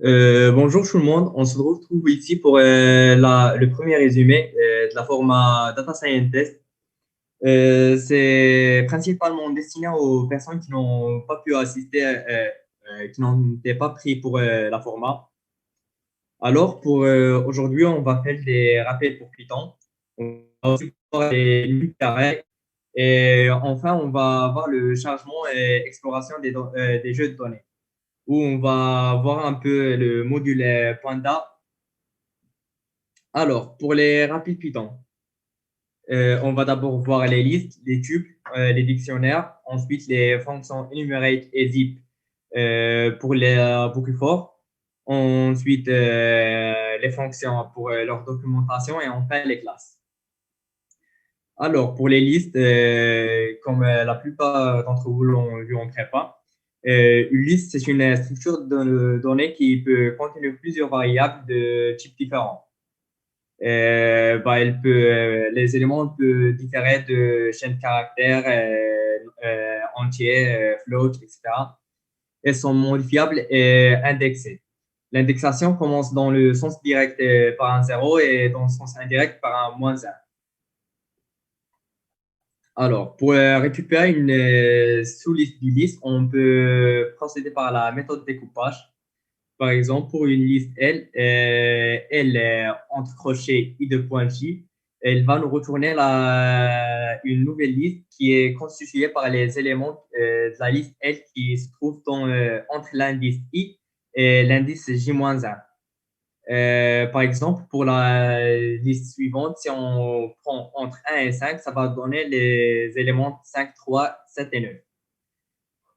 Bonjour tout le monde, on se retrouve ici pour le premier résumé de la format Data Scientist. C'est principalement destiné aux personnes qui n'ont pas pu assister, qui n'ont été pas pris pour la format. Alors, pour aujourd'hui, on va faire des rappels pour Python. On va aussi voir les limites d'arrêt. Et enfin, on va voir le chargement et exploration des jeux de données, où on va voir un peu le module Panda. Alors, pour les rapides Python, on va d'abord voir les listes, les tuples, les dictionnaires, ensuite les fonctions enumerate et zip pour les boucles forts, ensuite les fonctions pour leur documentation et enfin les classes. Alors, pour les listes, comme la plupart d'entre vous l'ont vu en prépa, une liste, c'est une structure de données qui peut contenir plusieurs variables de types différents. Les éléments peuvent différer de chaînes de caractères entiers, float, etc. Et sont modifiables et indexés. L'indexation commence dans le sens direct par un zéro et dans le sens indirect par un moins un. Alors, pour récupérer une sous-liste du liste, on peut procéder par la méthode découpage. Par exemple, pour une liste L, L entre crochets i de point J, elle va nous retourner une nouvelle liste qui est constituée par les éléments de la liste L qui se trouve entre l'indice i et l'indice j-1. Par exemple, pour la liste suivante, si on prend entre 1 et 5, ça va donner les éléments 5, 3, 7 et 9.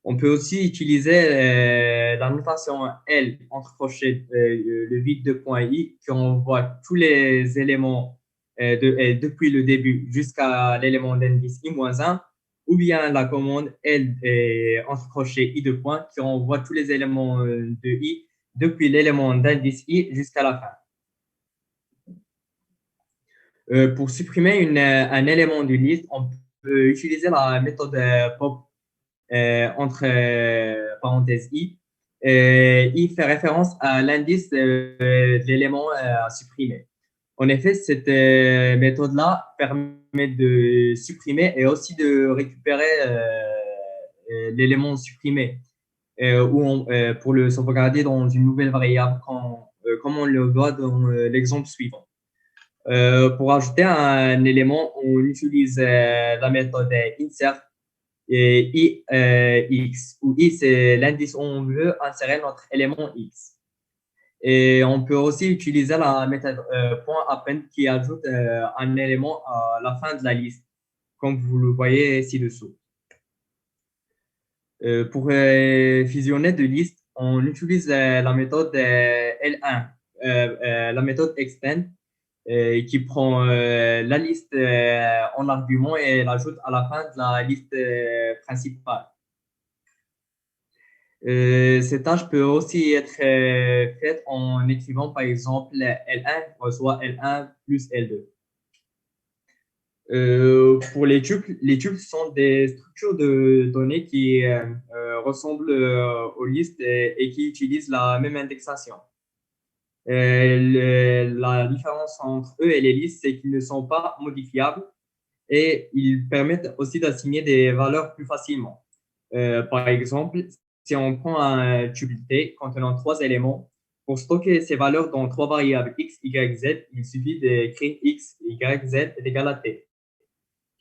On peut aussi utiliser la notation L entre crochets, le vide de point I, qui envoie tous les éléments depuis le début jusqu'à l'élément d'indice I-1, ou bien la commande L entre crochets I de point, qui envoie tous les éléments de I depuis l'élément d'indice I jusqu'à la fin. Pour supprimer un élément d'une liste, on peut utiliser la méthode pop entre parenthèses i. I fait référence à l'indice de l'élément à supprimer. En effet, cette méthode-là permet de supprimer et aussi de récupérer l'élément supprimé pour le sauvegarder dans une nouvelle variable comme on le voit dans l'exemple suivant. Pour ajouter un élément, on utilise la méthode insert et x, où i, c'est l'indice où on veut insérer notre élément x. Et on peut aussi utiliser la méthode .append qui ajoute un élément à la fin de la liste, comme vous le voyez ci-dessous. Pour fusionner deux listes, on utilise la méthode L1, la méthode extend, qui prend la liste en argument et l'ajoute à la fin de la liste principale. Cette tâche peut aussi être faite en écrivant par exemple L1 reçoit L1 plus L2. Pour les tuples sont des structures de données qui ressemblent aux listes et qui utilisent la même indexation. La différence entre eux et les listes, c'est qu'ils ne sont pas modifiables et ils permettent aussi d'assigner des valeurs plus facilement. Par exemple, si on prend un tuple T contenant trois éléments, pour stocker ces valeurs dans trois variables x, y, z, il suffit d'écrire x, y, z est égal à t.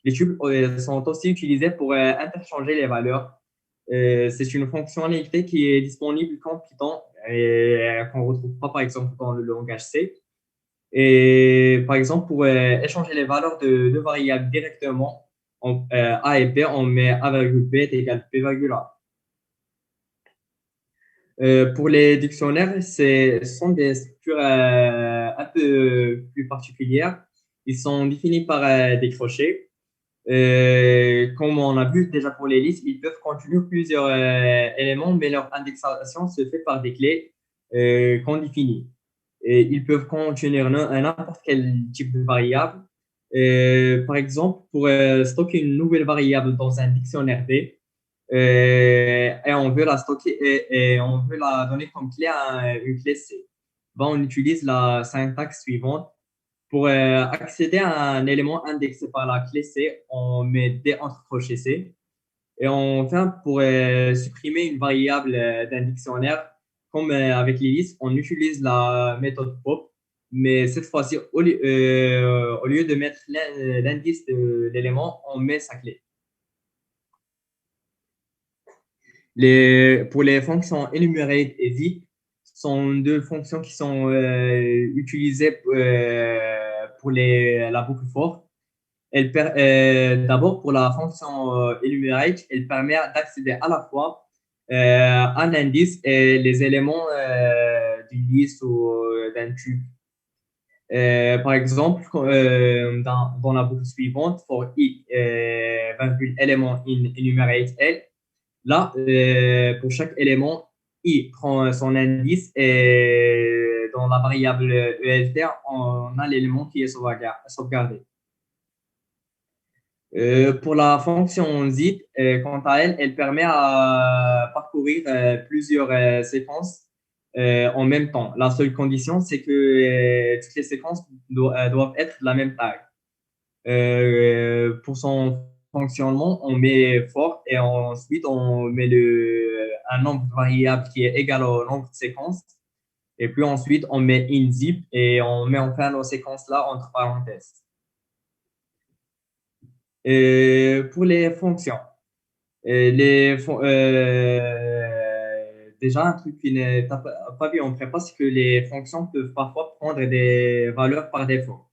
Les tuples sont aussi utilisés pour interchanger les valeurs. C'est une fonctionnalité qui est disponible qu'en Python et qu'on ne retrouve pas, par exemple, dans le langage C. Et par exemple, pour échanger les valeurs de deux variables directement, A et B, on met A virgule B est égal à B virgule A. Pour les dictionnaires, ce sont des structures un peu plus particulières. Ils sont définis par des crochets. Comme on a vu déjà pour les listes, ils peuvent contenir plusieurs éléments, mais leur indexation se fait par des clés qu'on définit. Et ils peuvent contenir n'importe quel type de variable. Par exemple, pour stocker une nouvelle variable dans un dictionnaire D, et on veut la stocker et on veut la donner comme clé à une clé C. Ben, on utilise la syntaxe suivante. Pour accéder à un élément indexé par la clé C, on met D entre crochets C. Et enfin, pour supprimer une variable d'un dictionnaire, comme avec l'ILIS, on utilise la méthode POP, mais cette fois-ci, au lieu de mettre l'indice de l'élément, on met sa clé. Pour les fonctions enumerate et zip, sont deux fonctions qui sont utilisées pour la boucle for. D'abord, pour la fonction enumerate, elle permet d'accéder à la fois à un indice et les éléments d'une liste ou d'un tube. Par exemple, dans la boucle suivante, for i, virgule, élément in enumerate L, là, pour chaque élément, i prend son indice et dans la variable ELT, on a l'élément qui est sauvegardé. Pour la fonction zip, quant à elle, elle permet à parcourir plusieurs séquences en même temps. La seule condition, c'est que toutes les séquences doivent être de la même taille. Pour son fonctionnement, on met for et ensuite on met un nombre variable qui est égal au nombre de séquences. Et puis ensuite, on met in zip et on met enfin nos séquences-là entre parenthèses. Pour les fonctions, déjà, un truc qui n'est pas vu en prépa, c'est que les fonctions peuvent parfois prendre des valeurs par défaut.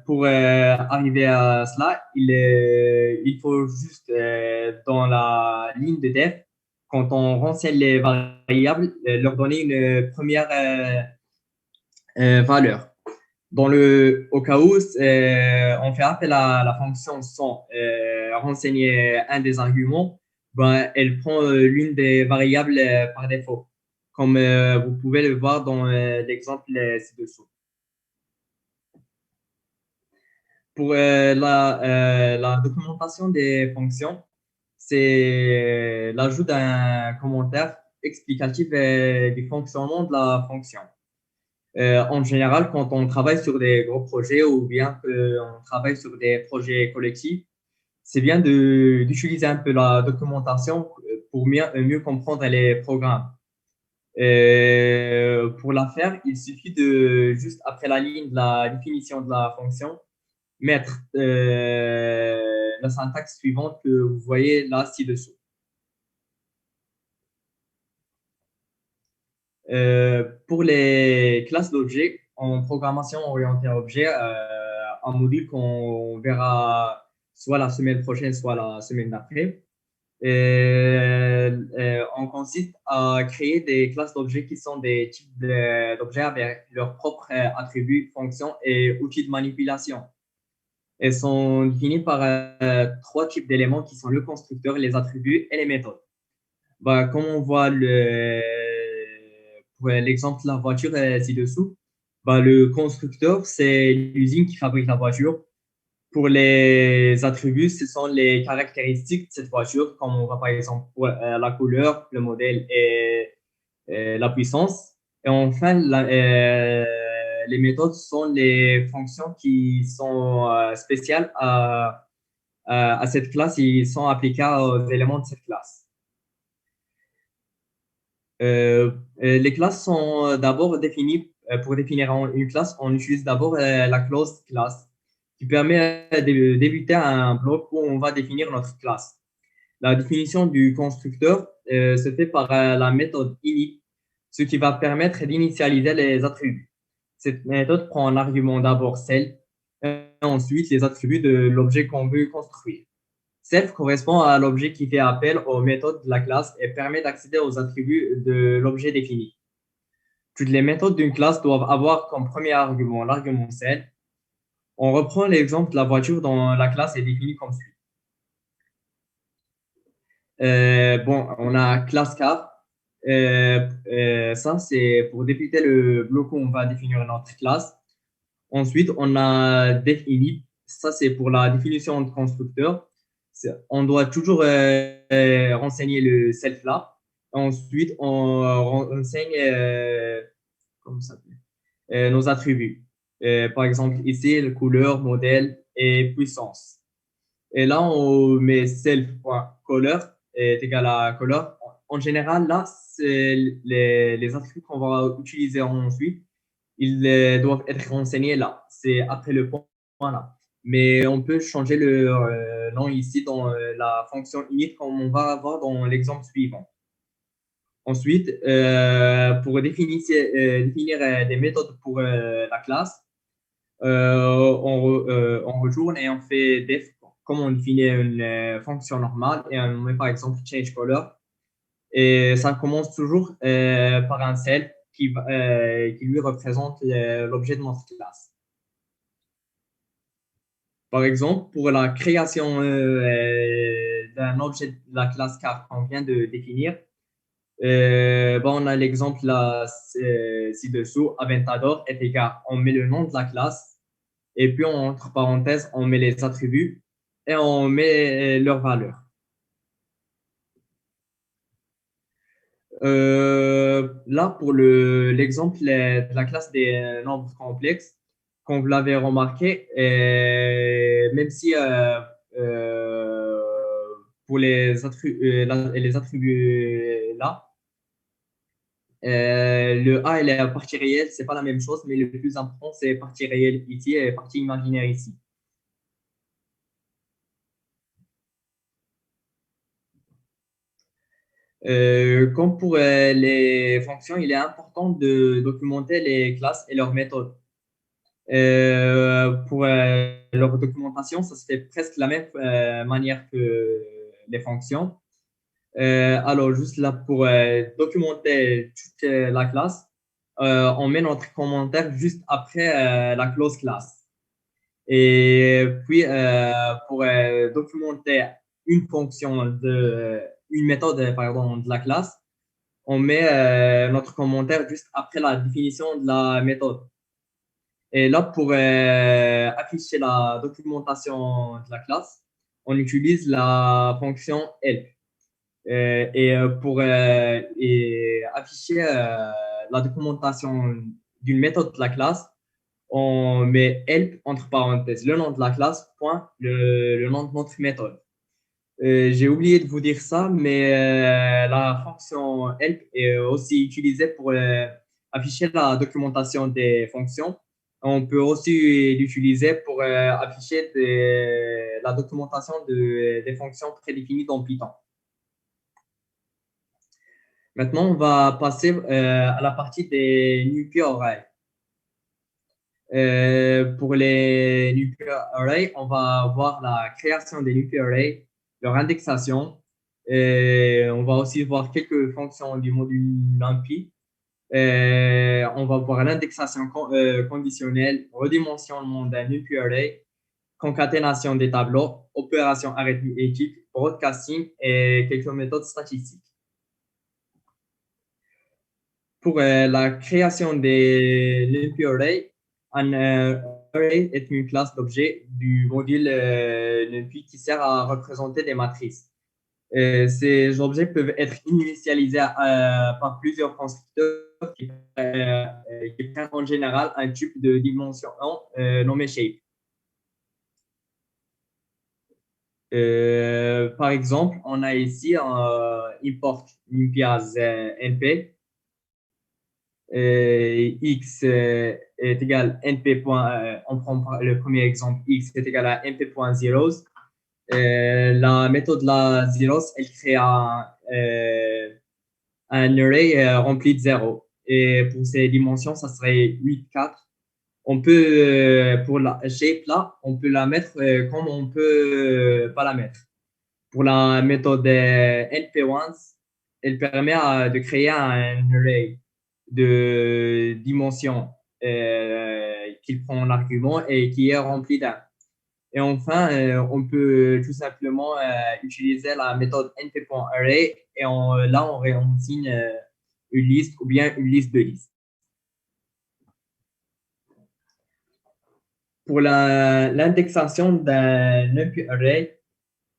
Pour arriver à cela, il faut juste, dans la ligne de def, quand on renseigne les variables, leur donner une première valeur. Au cas où on fait appel à la fonction sans renseigner un des arguments, ben, elle prend l'une des variables par défaut, comme vous pouvez le voir dans l'exemple ci-dessous. Pour la documentation des fonctions, c'est l'ajout d'un commentaire explicatif du fonctionnement de la fonction. En général, quand on travaille sur des gros projets ou bien qu'on travaille sur des projets collectifs, c'est bien d'utiliser un peu la documentation pour mieux comprendre les programmes. Pour la faire, il suffit de, juste après la ligne de la définition de la fonction, mettre la syntaxe suivante que vous voyez là ci-dessous. Pour les classes d'objets, en programmation orientée à objet, un module qu'on verra soit la semaine prochaine, soit la semaine d'après. On consiste à créer des classes d'objets qui sont des types d'objets avec leurs propres attributs, fonctions et outils de manipulation. Elles sont définies par trois types d'éléments qui sont le constructeur, les attributs et les méthodes. Bah, comme on voit pour l'exemple de la voiture ci-dessous, bah, le constructeur, c'est l'usine qui fabrique la voiture. Pour les attributs, ce sont les caractéristiques de cette voiture, comme on voit par exemple pour, la couleur, le modèle et la puissance. Et enfin, les méthodes sont les fonctions qui sont spéciales à cette classe, ils sont applicables aux éléments de cette classe. Les classes sont d'abord définies. Pour définir une classe, on utilise d'abord la clause classe qui permet de débuter un bloc où on va définir notre classe. La définition du constructeur se fait par la méthode init, ce qui va permettre d'initialiser les attributs. Cette méthode prend en argument d'abord celle et ensuite les attributs de l'objet qu'on veut construire. Self correspond à l'objet qui fait appel aux méthodes de la classe et permet d'accéder aux attributs de l'objet défini. Toutes les méthodes d'une classe doivent avoir comme premier argument l'argument self. On reprend l'exemple de la voiture dont la classe est définie comme suit. Bon, on a classe car. Ça, c'est pour débuter le bloc où on va définir notre classe. Ensuite, on a def init. Ça, c'est pour la définition de constructeur. On doit toujours renseigner le self là. Ensuite, on renseigne comment ça s'appelle nos attributs. Par exemple, ici, le couleur, modèle et puissance. Et là, on met self.color est égal à color. En général, là, c'est les attributs qu'on va utiliser ensuite. Ils doivent être renseignés là. C'est après le point là. Mais on peut changer le nom ici dans la fonction init comme on va avoir dans l'exemple suivant. Ensuite, pour définir des méthodes pour la classe, on retourne et on fait def comme on définit une fonction normale et on met par exemple change color. Et ça commence toujours par un self qui lui représente l'objet de notre classe. Par exemple, pour la création d'un objet de la classe car qu'on vient de définir, bon, on a l'exemple là ci-dessous, Aventador est égal. On met le nom de la classe et puis entre parenthèses, on met les attributs et on met leurs valeurs. Là, pour l'exemple de la classe des nombres complexes, comme vous l'avez remarqué, même si pour les attributs là, le A et la partie réelle, c'est pas la même chose, mais le plus important, c'est partie réelle ici et partie imaginaire ici. Comme pour les fonctions, il est important de documenter les classes et leurs méthodes. Pour leur documentation, ça se fait presque de la même manière que les fonctions. Alors, juste là, pour documenter toute la classe, on met notre commentaire juste après la clause classe. Et puis, pour documenter une fonction une méthode, pardon, de la classe, on met notre commentaire juste après la définition de la méthode. Et là, pour afficher la documentation de la classe, on utilise la fonction help. Pour afficher la documentation d'une méthode de la classe, on met help entre parenthèses, le nom de la classe, point, le nom de notre méthode. J'ai oublié de vous dire ça, mais la fonction help est aussi utilisée pour afficher la documentation des fonctions. On peut aussi l'utiliser pour afficher la documentation des fonctions prédéfinies dans Python. Maintenant, on va passer à la partie des NumPy arrays. Pour les NumPy arrays, on va voir la création des NumPy arrays, leur indexation. Et on va aussi voir quelques fonctions du module NumPy. On va voir l'indexation conditionnelle, redimensionnement d'un NumPy array, concaténation des tableaux, opération arithmétique, broadcasting et quelques méthodes statistiques. Pour la création des NumPy arrays, un array est une classe d'objets du module NumPy qui sert à représenter des matrices. Ces objets peuvent être initialisés par plusieurs constructeurs qui prennent en général un type de dimension nommé shape. Par exemple, on a ici import NumPy as NP. X est égal à np. On prend le premier exemple, x est égal à np.zeros. La méthode la zeros, elle crée un array rempli de 0. Et pour ces dimensions, ça serait 8, 4. On peut, pour la shape là, on peut la mettre comme on peut pas la mettre. Pour la méthode np1, elle permet de créer un array de dimensions qu'il prend en argument et qui est rempli d'un. Et enfin, on peut tout simplement utiliser la méthode np.array et là, on signe une liste ou bien une liste de listes. Pour l'indexation d'un NumPy array,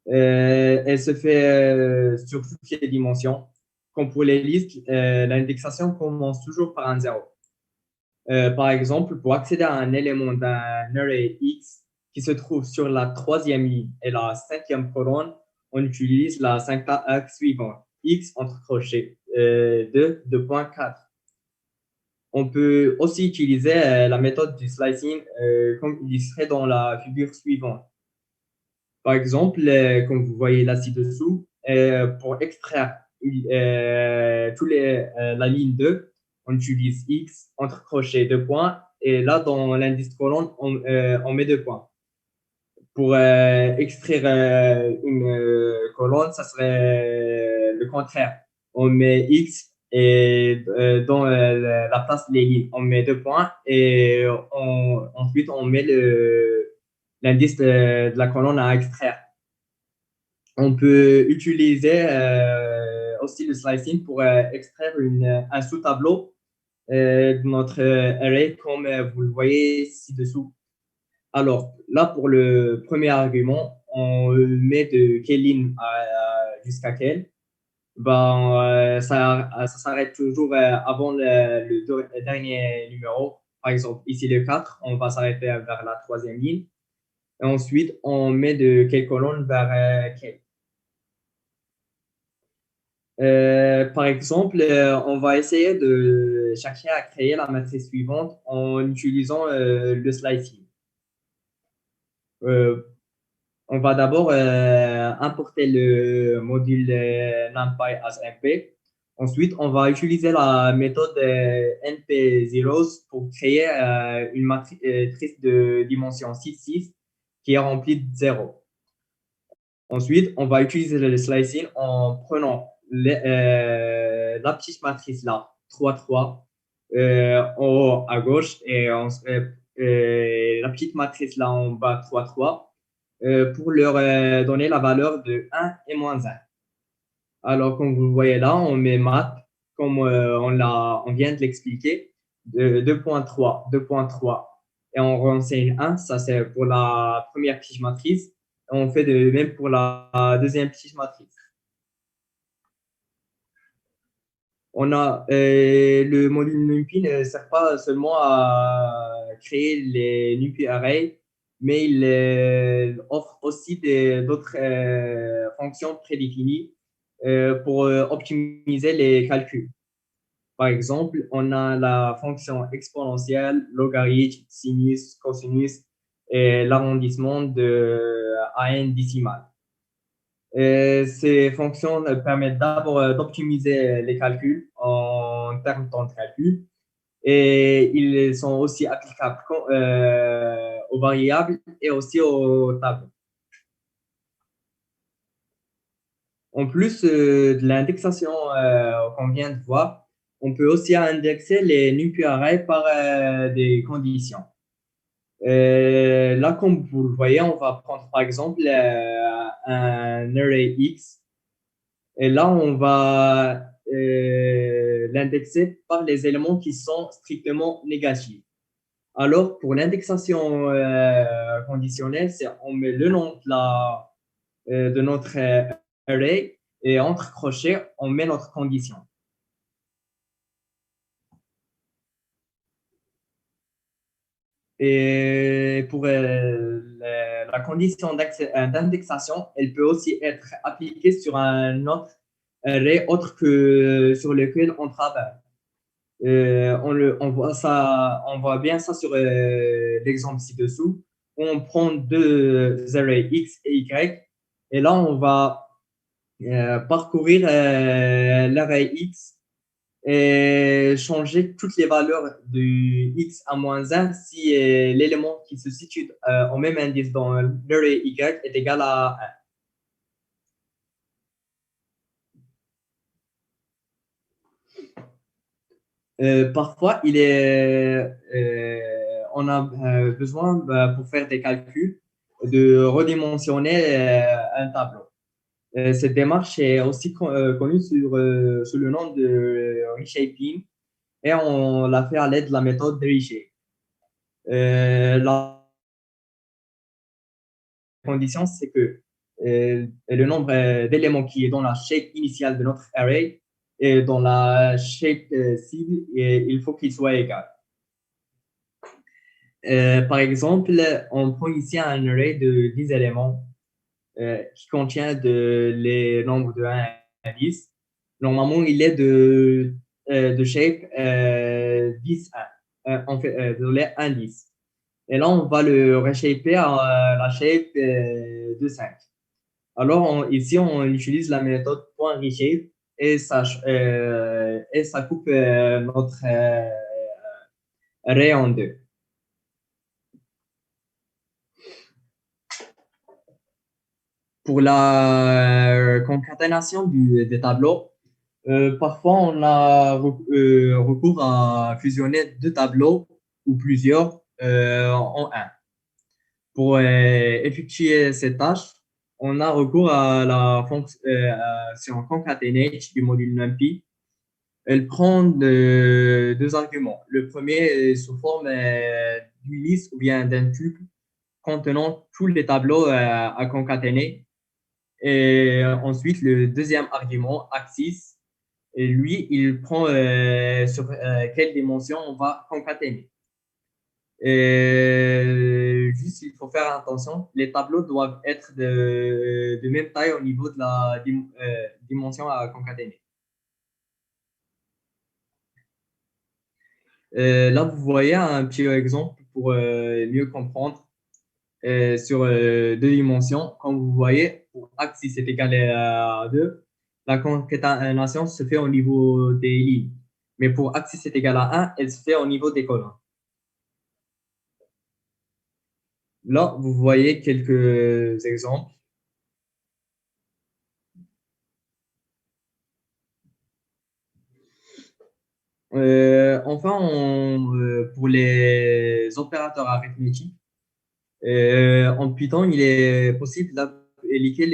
Elle se fait sur toutes les dimensions. Comme pour les listes, l'indexation commence toujours par un zéro. Par exemple, pour accéder à un élément d'un array X qui se trouve sur la troisième ligne et la cinquième colonne, on utilise la syntaxe suivante. X entre crochets 2.4. On peut aussi utiliser la méthode du slicing comme illustré dans la figure suivante. Par exemple, comme vous voyez là ci-dessous, pour extraire la ligne 2, on utilise X entre crochets 2 points. Et là, dans l'indice colonne, on met 2 points. Pour extraire une colonne, ça serait le contraire. On met X et dans la place des lignes, on met 2 points et ensuite on met l'indice de la colonne à extraire. On peut utiliser aussi le slicing pour extraire un sous-tableau de notre array comme vous le voyez ci-dessous. Alors, là, pour le premier argument, on met de quelle ligne jusqu'à quelle. Ça s'arrête toujours avant le dernier numéro. Par exemple, ici le 4, on va s'arrêter vers la troisième ligne. Et ensuite, on met de quelle colonne vers quelle. Par exemple, on va essayer de chercher à créer la matrice suivante en utilisant le slicing. Euh, On va d'abord importer le module NumPy as MP. Ensuite, on va utiliser la méthode NP-Zeros pour créer une matrice de dimension 6,6 qui est remplie de 0. Ensuite, on va utiliser le slicing en prenant la petite matrice là, 3,3, en haut à gauche, et la petite matrice là en bas, 3,3, pour leur donner la valeur de 1 et moins 1. Alors, comme vous le voyez là, on met math, comme on vient de l'expliquer, 2.3, 2.3, et on renseigne 1, ça c'est pour la première petite matrice, et on fait de même pour la deuxième petite matrice. Le module NumPy ne sert pas seulement à créer les NumPy arrays, mais il offre aussi d'autres fonctions prédéfinies pour optimiser les calculs. Par exemple, on a la fonction exponentielle, logarithme, sinus, cosinus et l'arrondissement à n décimal. Ces fonctions permettent d'abord d'optimiser les calculs en termes de temps de calcul et ils sont aussi applicables aux variables et aussi aux tables. En plus de l'indexation qu'on vient de voir, on peut aussi indexer les NumPy arrays par des conditions. Là, comme vous le voyez, on va prendre par exemple un array X. Et là, on va l'indexer par les éléments qui sont strictement négatifs. Alors, pour l'indexation conditionnelle, on met le nom de notre array et entre crochets, on met notre condition. Et pour la condition d'indexation, elle peut aussi être appliquée sur un autre array autre que sur lequel on travaille. On voit bien ça sur l'exemple ci-dessous. On prend deux arrays X et Y et là, on va parcourir l'array X et changer toutes les valeurs de X à moins 1 si l'élément qui se situe au même indice dans l'array Y est égal à 1. Parfois, on a besoin, pour faire des calculs, de redimensionner un tableau. Cette démarche est aussi connue sous le nom de reshaping et on l'a fait à l'aide de la méthode de reshape. La condition, c'est que et le nombre d'éléments qui est dans la shape initiale de notre array et dans la shape cible, et il faut qu'il soit égal. Par exemple, on prend ici un array de 10 éléments qui contient les nombres de 1 à 10. Normalement, il est de shape 10, 1. On fait, désolé, 1, 10. Et là, on va le reshaper à la shape de 5. Alors, ici, on utilise la méthode .reshape et ça coupe notre array en deux. Pour la concaténation des tableaux, parfois on a recours à fusionner deux tableaux ou plusieurs en un. Pour effectuer ces tâches, on a recours à la fonction concatenate du module NumPy. Elle prend deux arguments. Le premier est sous forme d'une liste ou bien d'un tuple contenant tous les tableaux à concaténer. Et ensuite, le deuxième argument, axis, et lui, il prend sur quelle dimension on va concaténer. Et juste, il faut faire attention, les tableaux doivent être de même taille au niveau de la dimension à concaténer. Là, vous voyez un petit exemple pour mieux comprendre sur deux dimensions. Comme vous voyez, pour axis est égal à 2, la concaténation se fait au niveau des lignes. Mais pour axis est égal à 1, elle se fait au niveau des colonnes. Là, vous voyez quelques exemples. Enfin, pour les opérateurs arithmétiques, en Python, il est possible d'appliquer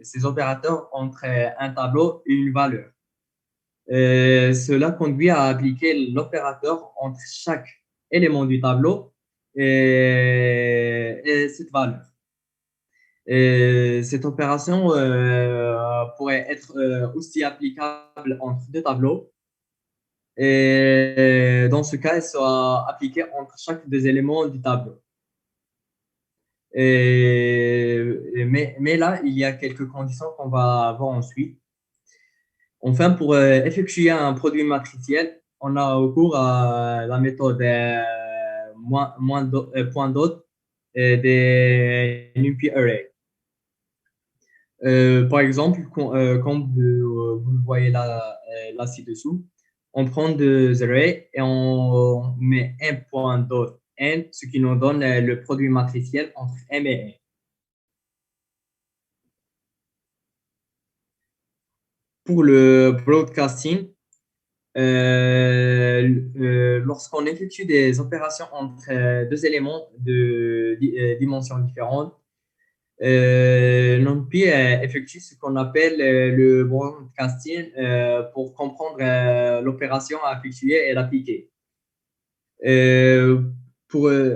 ces opérateurs entre un tableau et une valeur. Cela conduit à appliquer l'opérateur entre chaque élément du tableau et cette valeur. Et cette opération pourrait être aussi applicable entre deux tableaux. Et dans ce cas, elle sera appliquée entre chaque des éléments du tableau. Mais là, il y a quelques conditions qu'on va voir ensuite. Enfin, pour effectuer un produit matriciel, on a recours à la méthode point dot des NumPy array. Par exemple, comme vous le voyez là ci-dessous, on prend deux arrays et on met un point dot n, ce qui nous donne le produit matriciel entre m et n. Pour le broadcasting, lorsqu'on effectue des opérations entre deux éléments de dimensions différentes, NumPy effectue ce qu'on appelle le broadcasting pour comprendre l'opération à effectuer et l'appliquer. Euh, plus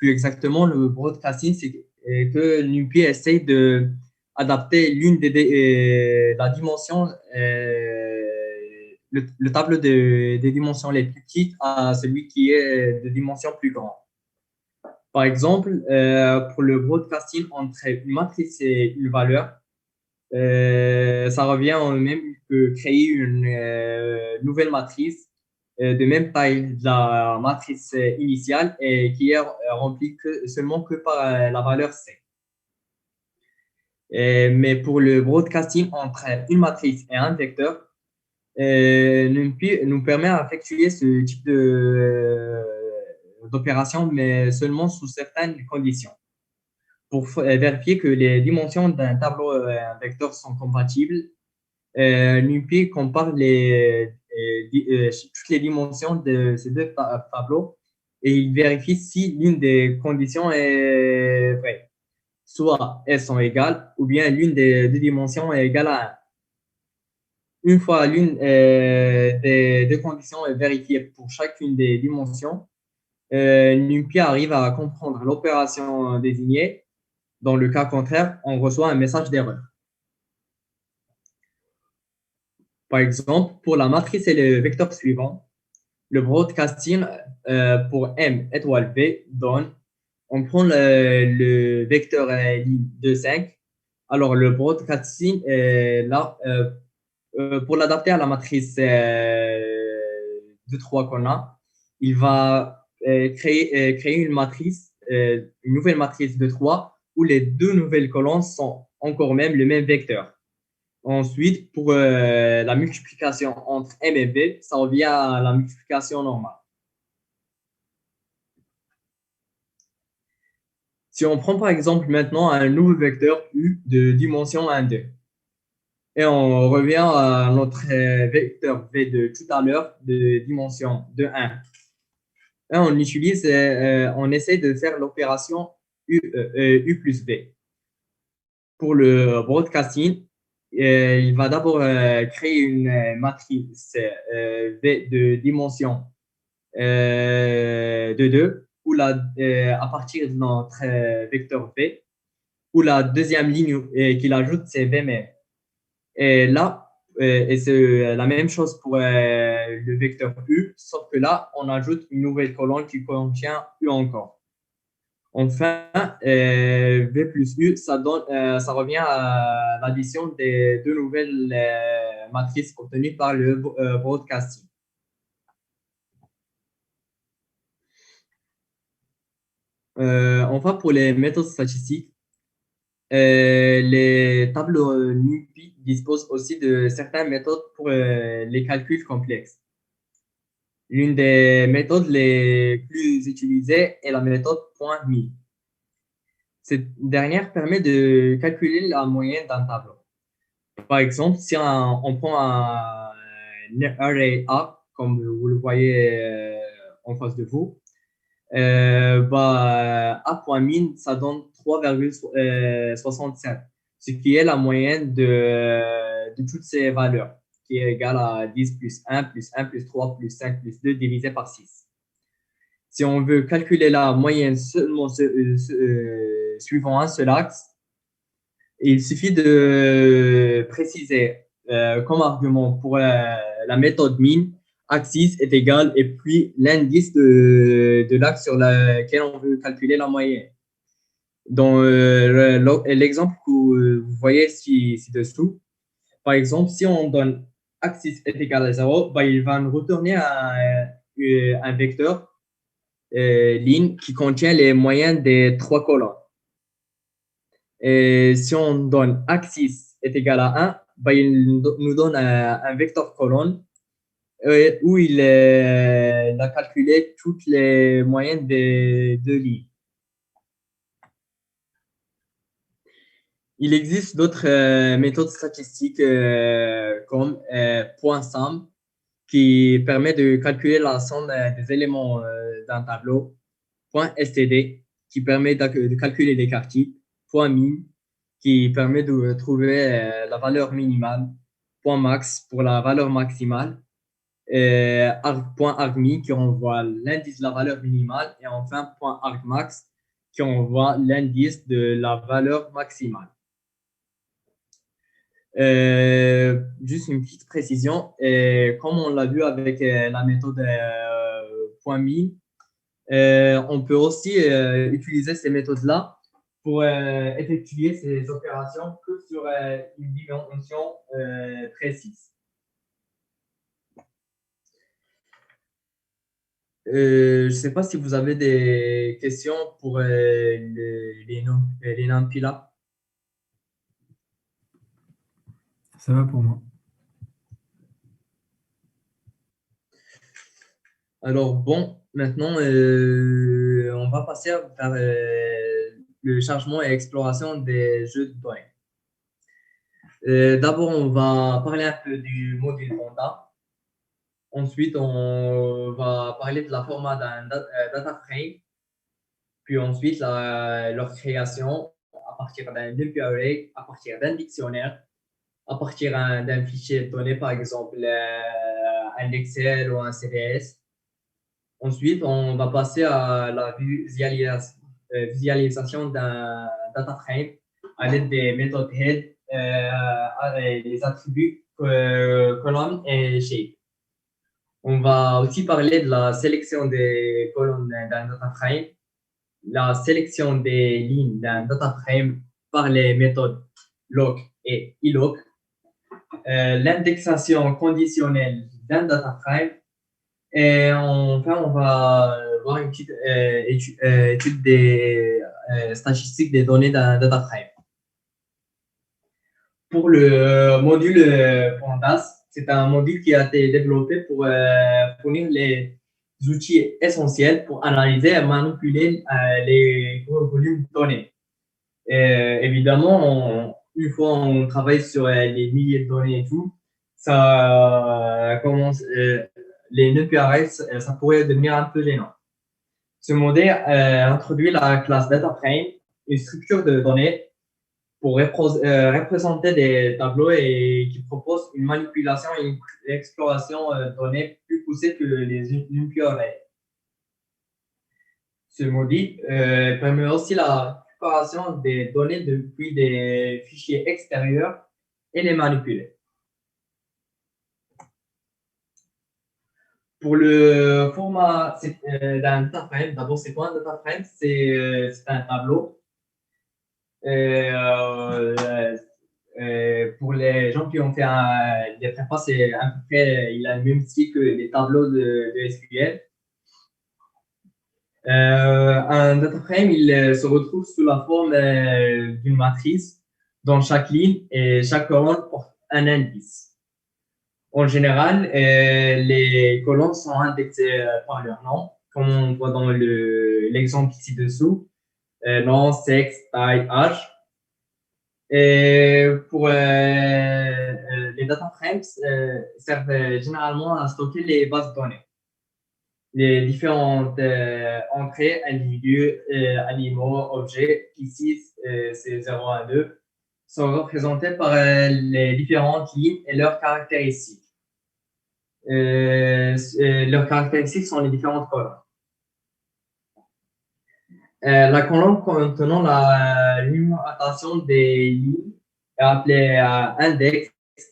exactement, le broadcasting, c'est que NumPy essaie d'adapter la dimension, le tableau des dimensions les plus petites à celui qui est de dimension plus grande. Par exemple, pour le broadcasting entre une matrice et une valeur, ça revient au même que créer une nouvelle matrice de même taille de la matrice initiale et qui est remplie seulement que par la valeur C. Mais pour le broadcasting entre une matrice et un vecteur, NumPy nous permet d'effectuer ce type d'opération, mais seulement sous certaines conditions. Pour vérifier que les dimensions d'un tableau et un vecteur sont compatibles, NumPy compare toutes les dimensions de ces deux tableaux et il vérifie si l'une des conditions est vraie. Soit elles sont égales ou bien l'une des deux dimensions est égale à 1. Une fois l'une des deux conditions est vérifiée pour chacune des dimensions, NumPy arrive à comprendre l'opération désignée Dans le cas contraire, on reçoit un message d'erreur. Par exemple, pour la matrice et le vecteur suivant, le broadcasting pour M étoile V donne, on prend vecteur ligne 2, 5. Alors, le broadcasting, là, pour l'adapter à la matrice de 3 qu'on a, il va créer une nouvelle matrice de 3 où les deux nouvelles colonnes sont encore même le même vecteur. Ensuite, pour la multiplication entre M et V, ça revient à la multiplication normale. Si on prend par exemple maintenant un nouveau vecteur U de dimension 1, 2, et on revient à notre vecteur V de tout à l'heure de dimension de 1, et on essaie de faire l'opération U plus V. Pour le broadcasting, il va d'abord créer une matrice V de dimension de 2, à partir de notre vecteur V, où la deuxième ligne qu'il ajoute, c'est V même. Et là, et c'est la même chose pour le vecteur U, sauf que là, on ajoute une nouvelle colonne qui contient U encore. Enfin, V plus U, ça revient à l'addition des deux nouvelles matrices obtenues par le broadcasting. Enfin, pour les méthodes statistiques, les tableaux NumPy disposent aussi de certaines méthodes pour les calculs complexes. L'une des méthodes les plus utilisées est la méthode point-mille. Cette dernière permet de calculer la moyenne d'un tableau. Par exemple, si on prend un array A, comme vous le voyez en face de vous, A.min, ça donne 3,67, ce qui est la moyenne de toutes ces valeurs, qui est égale à 10 plus 1 plus 1 plus 3 plus 5 plus 2 divisé par 6. Si on veut calculer la moyenne seulement suivant un seul axe, il suffit de préciser comme argument pour la méthode min, axis est égal et puis l'indice de l'axe sur lequel on veut calculer la moyenne. Dans l'exemple que vous voyez ci-dessous, par exemple, si on donne axis est égal à 0, bah, il va nous retourner un vecteur ligne qui contient les moyennes des trois colonnes. Et si on donne axis est égal à 1, bah, il nous donne un vecteur colonne où il a calculé toutes les moyennes des deux lignes. Il existe d'autres méthodes statistiques comme point somme qui permet de calculer la somme des éléments d'un tableau, point std qui permet de calculer les quartiers, point min qui permet de trouver la valeur minimale, point max pour la valeur maximale, point argmin qui envoie l'indice de la valeur minimale et enfin point argmax qui envoie l'indice de la valeur maximale. Juste une petite précision, comme on l'a vu avec la méthode point min, on peut aussi utiliser ces méthodes-là pour effectuer ces opérations que sur une dimension précise. Je ne sais pas si vous avez des questions pour les NumPy là. Ça va pour moi. Alors bon, maintenant, on va passer vers le chargement et exploration des jeux de données. D'abord, on va parler un peu du module Panda. Ensuite, on va parler de la format d'un data frame. Puis ensuite, leur création à partir d'un NumPy array, à partir d'un dictionnaire, à partir d'un fichier de données, par exemple un Excel ou un CDS. Ensuite, on va passer à la visualisation visualisation d'un data frame à l'aide des méthodes head, les attributs colonne et shape. On va aussi parler de la sélection des colonnes d'un data frame, la sélection des lignes d'un data frame par les méthodes lock et ilock, l'indexation conditionnelle d'un data frame, et enfin, on va voir une petite étude des statistiques des données d'un data frame. Pour le module Pandas, c'est un module qui a été développé pour fournir les outils essentiels pour analyser et manipuler les gros volumes de données. Évidemment, une fois on travaille sur les milliers de données et tout, ça commence, les nœuds PRS, ça pourrait devenir un peu gênant. Ce modèle introduit la classe DataFrame, une structure de données pour représenter des tableaux et qui propose une manipulation et une exploration de données plus poussée que les NumPy-arrays. Ce module permet aussi la récupération des données depuis des fichiers extérieurs et les manipuler. Pour le format d'un data frame, d'abord, c'est quoi un data frame? C'est un tableau. Pour les gens qui ont fait des prépas, c'est à peu près, il a le même style que les tableaux de SQL. Un data frame, il se retrouve sous la forme d'une matrice dont chaque ligne et chaque colonne porte un indice. En général, les colonnes sont indexées par leur nom, comme on voit dans l'exemple ci-dessous, nom, sexe, taille, âge. Et pour les data frames servent généralement à stocker les bases de données. Les différentes entrées, individus, animaux, objets, ici c'est 0, 1, 2, sont représentées par les différentes lignes et leurs caractéristiques. Leurs caractéristiques sont les différentes colonnes. La colonne contenant la numérotation des lignes est appelée index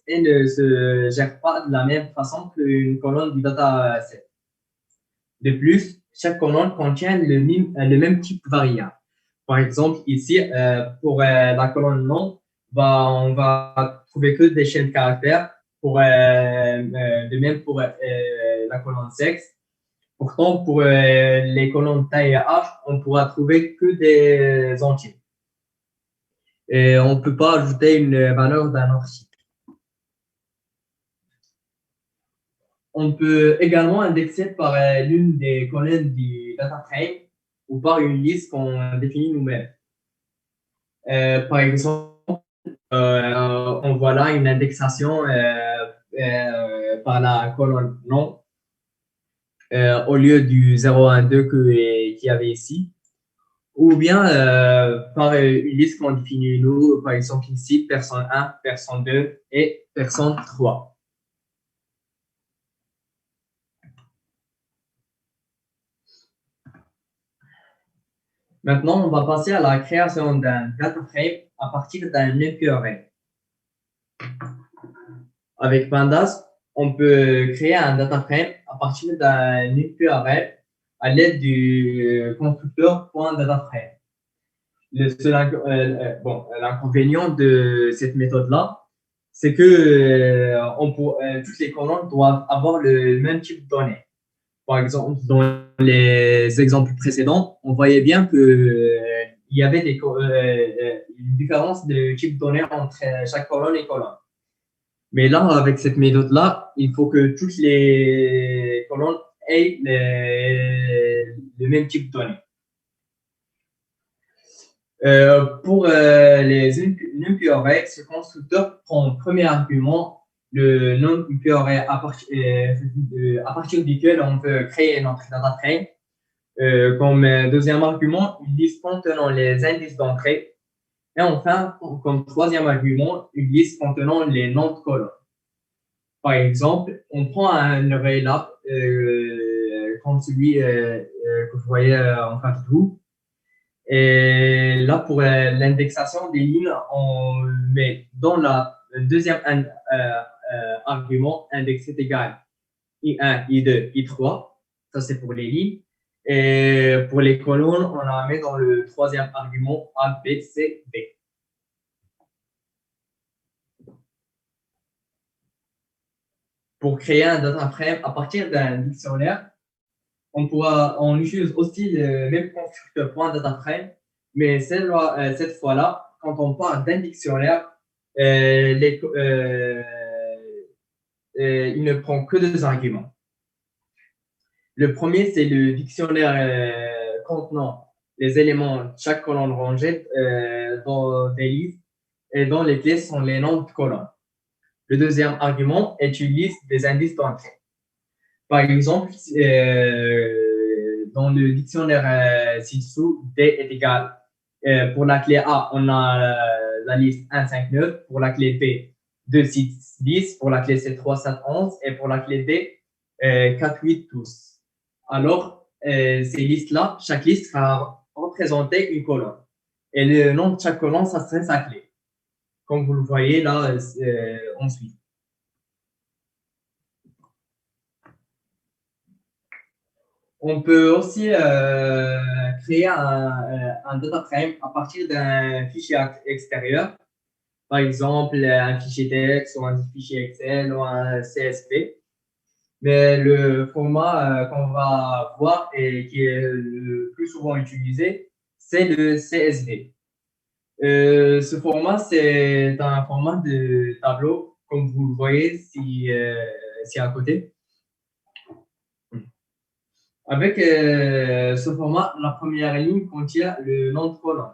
et ne se gère pas de la même façon qu'une colonne du dataset. De plus, chaque colonne contient le même type de variable. Par exemple, ici, pour la colonne nom, on va trouver que des chaînes de caractères. De même pour la colonne sexe. Pourtant, pour les colonnes taille et âge, on pourra trouver que des entiers. Et on ne peut pas ajouter une valeur d'un autre type. On peut également indexer par l'une des colonnes du data frame ou par une liste qu'on définit nous-mêmes. Par exemple, on voit là une indexation par la colonne nom au lieu du 0, 1, 2 qu'il y avait ici. Ou bien par une liste qu'on définit nous, par exemple ici, personne 1, personne 2 et personne 3. Maintenant, on va passer à la création d'un data frame à partir d'un NumPy-array. Avec Pandas, on peut créer un data frame à partir d'un NumPy-array à l'aide du constructeur .dataframe. L'inconvénient de cette méthode-là, c'est que toutes les colonnes doivent avoir le même type de données. Par exemple, dans les exemples précédents, on voyait bien qu'il y avait une différence de type de données entre chaque colonne et colonne. Mais là, avec cette méthode-là, il faut que toutes les colonnes aient le même type de données. Pour les NumPy-arrays, ce constructeur prend en premier argument le NumPy-array à partir duquel on peut créer notre data frame. Comme deuxième argument, une liste contenant les indices d'entrée. Et enfin, comme troisième argument, une liste contenant les noms de colonnes. Par exemple, on prend un array là, comme celui que vous voyez en face de vous. Et là, pour l'indexation des lignes, on met dans le deuxième argument, index est égal I1, I2, I3. Ça, c'est pour les lignes. Et pour les colonnes, on la met dans le troisième argument, A, B, C, D. Pour créer un data frame à partir d'un dictionnaire, on utilise aussi le même constructeur pour un data frame, mais cette fois-là, quand on parle d'un dictionnaire, il ne prend que deux arguments. Le premier, c'est le dictionnaire contenant les éléments de chaque colonne rangée dans des listes et dont les clés sont les noms de colonnes. Le deuxième argument est une liste des indices d'entrée. Par exemple, dans le dictionnaire ci-dessous, D est égal. Pour la clé A, on a la liste 1, 5, 9. Pour la clé B, 2, 6, 10. Pour la clé C, 3, 7, 11. Et pour la clé D, 4, 8, 12. Alors, ces listes-là, chaque liste va représenter une colonne. Et le nom de chaque colonne, ça serait sa clé. Comme vous le voyez là, ensuite. On peut aussi créer un data frame à partir d'un fichier extérieur, par exemple un fichier texte ou un fichier Excel ou un CSV. Mais le format qu'on va voir et qui est le plus souvent utilisé, c'est le CSV. Ce format, c'est un format de tableau, comme vous le voyez si à côté. Avec ce format, la première ligne contient le nom de colonne.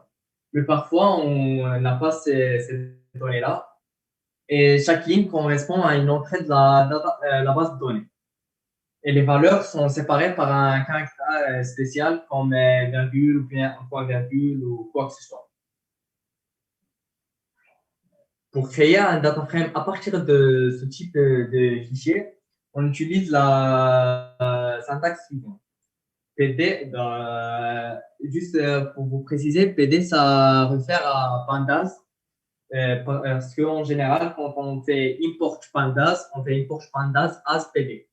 Mais parfois, on n'a pas ces données-là. Et chaque ligne correspond à une entrée de la base de données. Et les valeurs sont séparées par un caractère spécial comme virgule ou bien un point virgule ou quoi que ce soit. Pour créer un data frame à partir de ce type de fichier, on utilise la syntaxe suivante. PD, juste pour vous préciser, PD, ça réfère à Pandas, parce qu'en général, quand on fait import Pandas, on fait import Pandas as PD.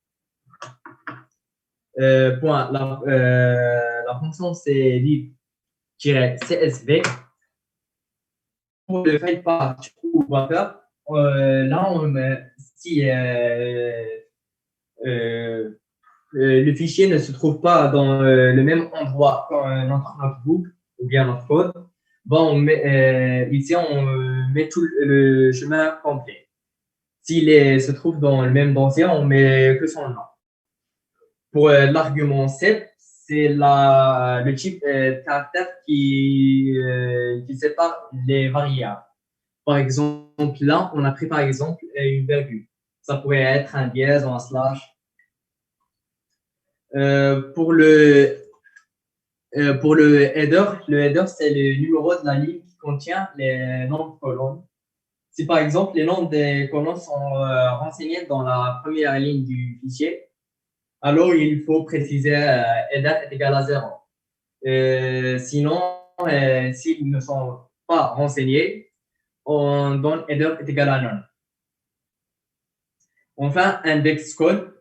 Point. La fonction, c'est lib-csv. Pour le file path ou buffer, là, on met, si le fichier ne se trouve pas dans le même endroit que notre notebook ou bien notre code, bon, ici, on met tout le chemin complet. S'il se trouve dans le même dossier, on met que son nom. Pour l'argument 7, c'est le type caractère qui sépare les variables. Par exemple, là, on a pris par exemple une virgule. Ça pourrait être un dièse ou un slash. Pour le header, c'est le numéro de la ligne qui contient les noms de colonnes. Si par exemple les noms des colonnes sont renseignés dans la première ligne du fichier, alors il faut préciser header est égal à 0. Sinon, s'ils ne sont pas renseignés, on donne header est égal à none. Enfin, index code.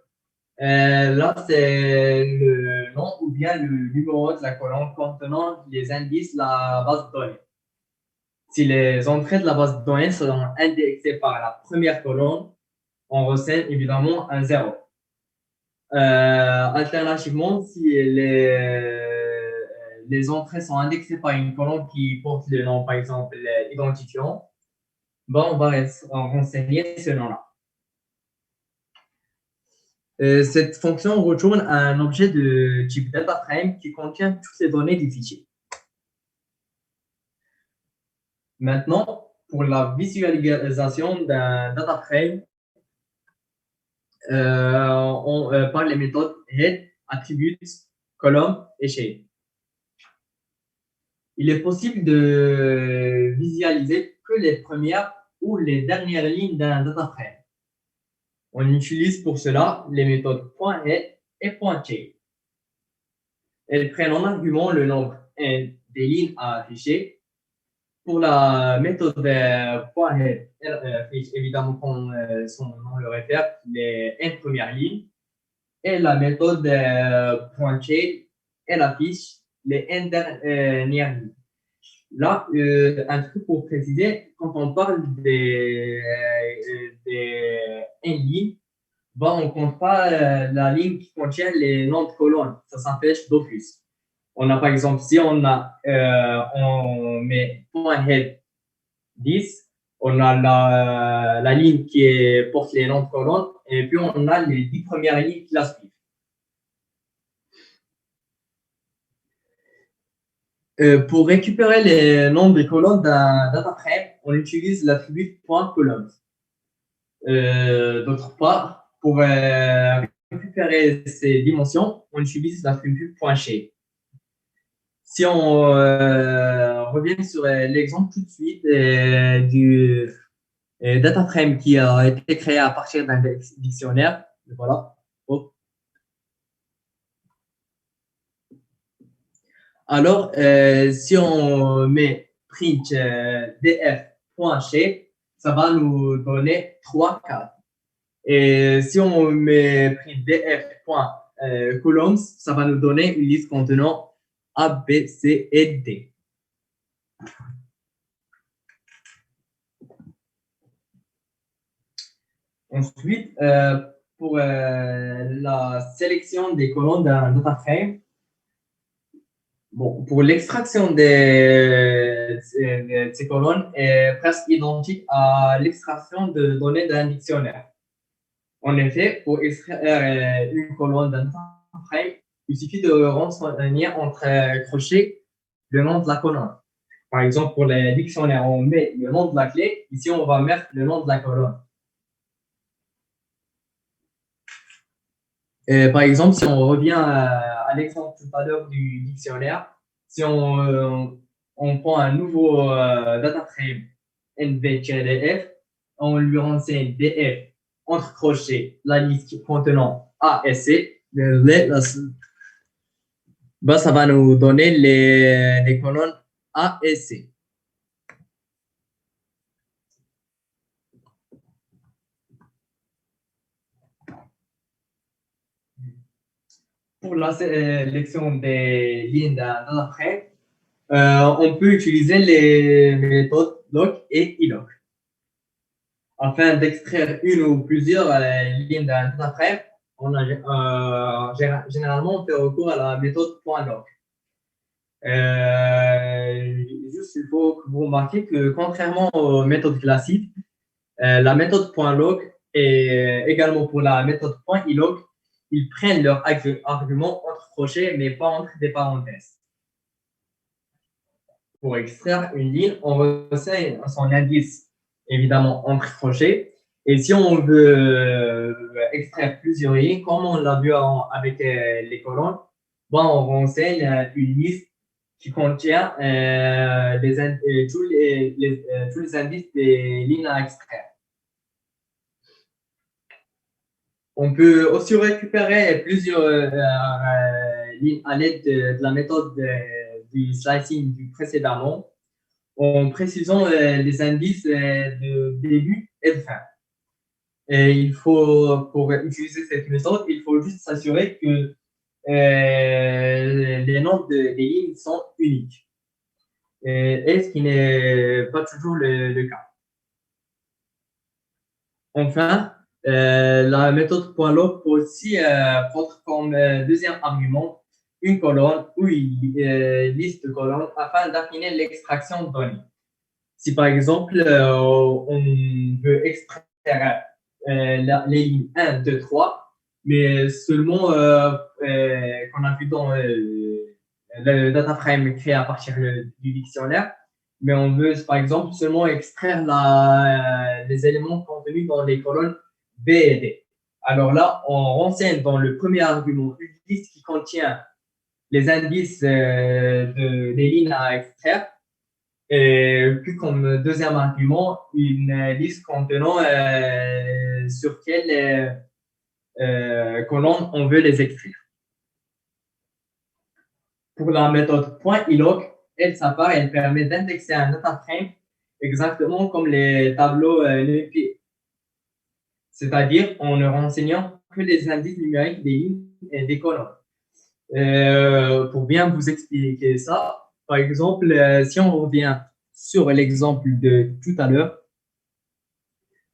Là, c'est le nom ou bien le numéro de la colonne contenant les indices de la base de données. Si les entrées de la base de données sont indexées par la première colonne, on renseigne évidemment un 0. Alternativement, si les entrées sont indexées par une colonne qui porte le nom, par exemple, l'identifiant, bon, on va renseigner ce nom-là. Cette fonction retourne un objet de type DataFrame qui contient toutes les données du fichier. Maintenant, pour la visualisation d'un DataFrame, on parle des méthodes head, attributes, column et shape. Il est possible de visualiser que les premières ou les dernières lignes d'un DataFrame. On utilise pour cela les méthodes .head et .shape. Elles prennent en argument le nombre int des lignes à afficher. Pour la méthode .head, elle affiche évidemment comme son nom le réfère, les n premières lignes. Et la méthode .shape, elle affiche les n dernières lignes. Là, un truc pour préciser, quand on parle des n lignes, on ne compte pas la ligne qui contient les noms de colonnes. Ça s'empêche d'office. On a par exemple, si on met .head 10, on a la ligne qui porte les noms de colonnes et puis on a les 10 premières lignes qui la suivent. Pour récupérer les noms des colonnes d'un data frame, on utilise l'attribut .columns. D'autre part, pour récupérer ces dimensions, on utilise l'attribut .shape. Si on revient sur l'exemple tout de suite du data frame qui a été créé à partir d'un dictionnaire, voilà. Oh. Alors, si on met print df.shape, ça va nous donner 3 cases. Et si on met print df.columns, ça va nous donner une liste contenant A, B, C et D. Ensuite, pour la sélection des colonnes d'un data frame, pour l'extraction de ces colonnes est presque identique à l'extraction de données d'un dictionnaire. En effet, pour extraire une colonne d'un data frame, il suffit de renseigner entre crochets le nom de la colonne. Par exemple, pour les dictionnaires, on met le nom de la clé. Ici, on va mettre le nom de la colonne. Et par exemple, si on revient à l'exemple tout à l'heure du dictionnaire, si on prend un nouveau data frame nv-df, on lui renseigne df entre crochets la liste contenant A et C, ça va nous donner les colonnes A et C. Pour la sélection des lignes d'un data frame, on peut utiliser les méthodes lock et ilock. Afin d'extraire une ou plusieurs lignes d'un data frame, généralement, on fait recours à la méthode .lock. Juste, il faut que vous remarquiez que contrairement aux méthodes classiques, la méthode .lock et également pour la méthode .ilock, ils prennent leur argument entre crochets, mais pas entre des parenthèses. Pour extraire une ligne, on renseigne son indice, évidemment, entre crochets. Et si on veut extraire plusieurs lignes, comme on l'a vu avec les colonnes, on renseigne une liste qui contient tous les indices des lignes à extraire. On peut aussi récupérer plusieurs lignes à l'aide de la méthode du slicing du précédemment, en précisant les indices de début et de fin. Et pour utiliser cette méthode, il faut juste s'assurer que les noms des lignes sont uniques. Et ce qui n'est pas toujours le cas. Enfin, la méthode .lock peut aussi prendre comme deuxième argument une colonne ou une liste de colonnes afin d'affiner l'extraction de données. Si par exemple, on veut extraire les lignes 1, 2, 3, mais seulement qu'on a vu dans le data frame créé à partir du dictionnaire, mais on veut par exemple seulement extraire les éléments contenus dans les colonnes B et D. Alors là, on renseigne dans le premier argument une liste qui contient les indices des lignes à extraire. Et puis comme deuxième argument, une liste contenant sur quelle colonne on veut les extraire. Pour la méthode .ilock, elle, sa part, elle permet d'indexer un data frame exactement comme les tableaux NumPy, c'est-à-dire en ne renseignant que les indices numériques des lignes et des colonnes. Pour bien vous expliquer ça, par exemple, si on revient sur l'exemple de tout à l'heure,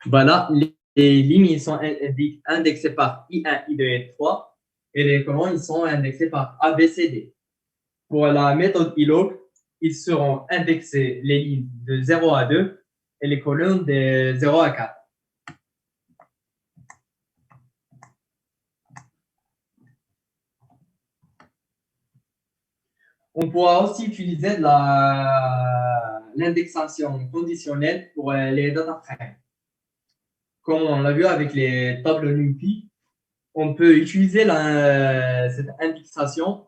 voilà, les lignes ils sont indexées par I1, I2 et 3 et les colonnes ils sont indexées par A, B, C, D. Pour la méthode ILOC, ils seront indexés les lignes de 0 à 2 et les colonnes de 0 à 4. On pourra aussi utiliser l'indexation conditionnelle pour les data frames. Comme on l'a vu avec les tableaux NumPy, on peut utiliser cette indexation,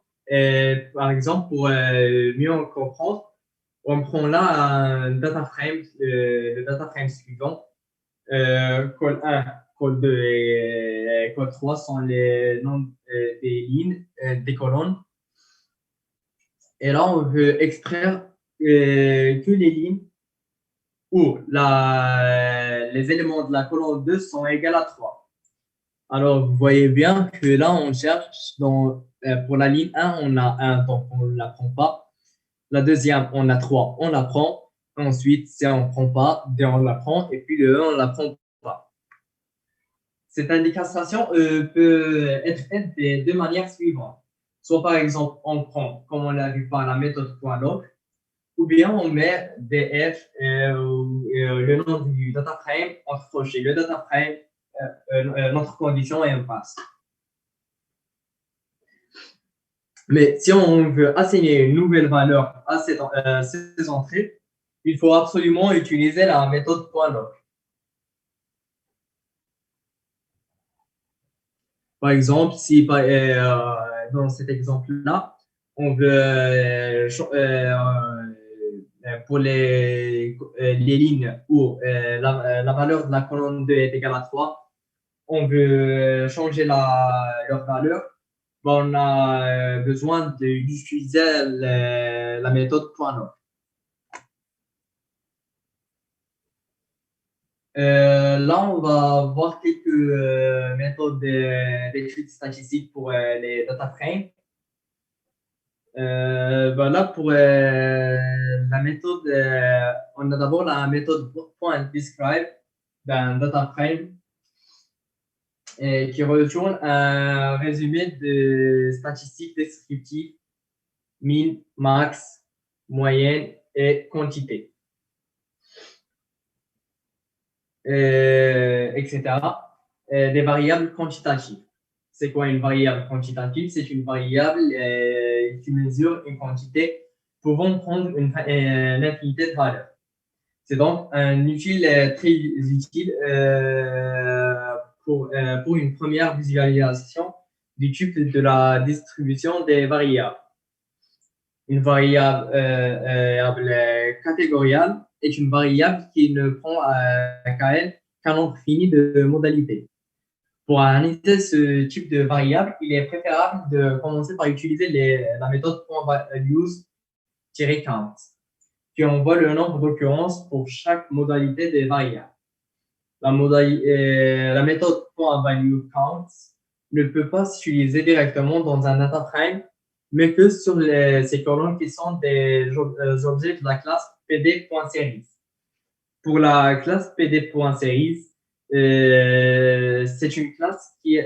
par exemple, pour mieux comprendre. On prend là un data frame, le data frame suivant. Col 1, col 2 et col 3 sont les noms des lignes, des colonnes. Et là, on veut extraire que les lignes où les éléments de la colonne 2 sont égaux à 3. Alors, vous voyez bien que là, on cherche pour la ligne 1, on a 1, donc on ne la prend pas. La deuxième, on a 3, on la prend. Ensuite, si on ne prend pas, 2, on la prend. Et puis le 1, on ne la prend pas. Cette indication peut être faite de deux manières suivantes. Soit par exemple, on prend, comme on l'a vu par la méthode .log, ou bien on met df, le nom du data frame, entre crochets, le data frame, notre condition et on passe. Mais si on veut assigner une nouvelle valeur à ces entrées, il faut absolument utiliser la méthode .log. Par exemple, si dans cet exemple-là, on veut pour les lignes où la valeur de la colonne 2 est égale à 3, on veut changer leur valeur, on a besoin d'utiliser la méthode .log. Là, on va voir quelques méthodes d'études statistiques pour les data frames. Là, pour la méthode, on a d'abord la méthode .describe d'un data frame qui retourne un résumé de statistiques descriptives, min, max, moyenne et quantité, etc. Des variables quantitatives. C'est quoi une variable quantitative? C'est une variable qui mesure une quantité pouvant prendre une infinité de valeurs. C'est donc un outil très utile pour une première visualisation du type de la distribution des variables. Une variable catégoriale est une variable qui ne prend qu'à elle qu'un nombre fini de modalités. Pour analyser ce type de variable, il est préférable de commencer par utiliser la méthode values-count, qui envoie le nombre d'occurrences pour chaque modalité des variables. La méthode valueCount ne peut pas s'utiliser directement dans un data frame, mais que sur ces colonnes qui sont des objets de la classe pd.series. Pour la classe pd.series, c'est une classe qui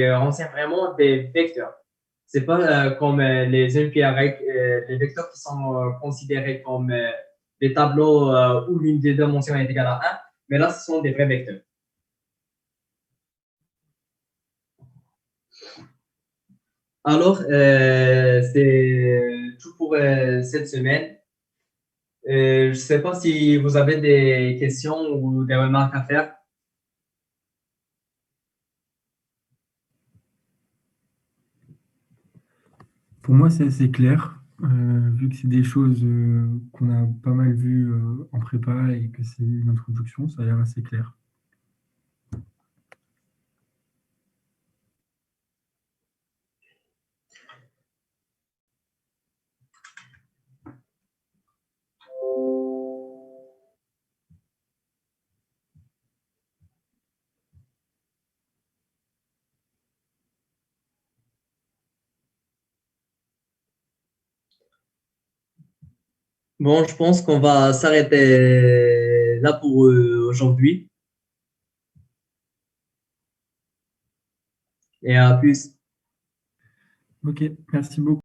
renseigne vraiment des vecteurs. C'est pas comme les NPRX, les vecteurs qui sont considérés comme des tableaux où l'une des dimensions est égale à 1, mais là, ce sont des vrais vecteurs. Alors, c'est tout pour cette semaine. Je ne sais pas si vous avez des questions ou des remarques à faire. Pour moi, c'est assez clair, vu que c'est des choses qu'on a pas mal vues en prépa et que c'est une introduction, ça a l'air assez clair. Bon, je pense qu'on va s'arrêter là pour aujourd'hui et à plus. Ok, merci beaucoup.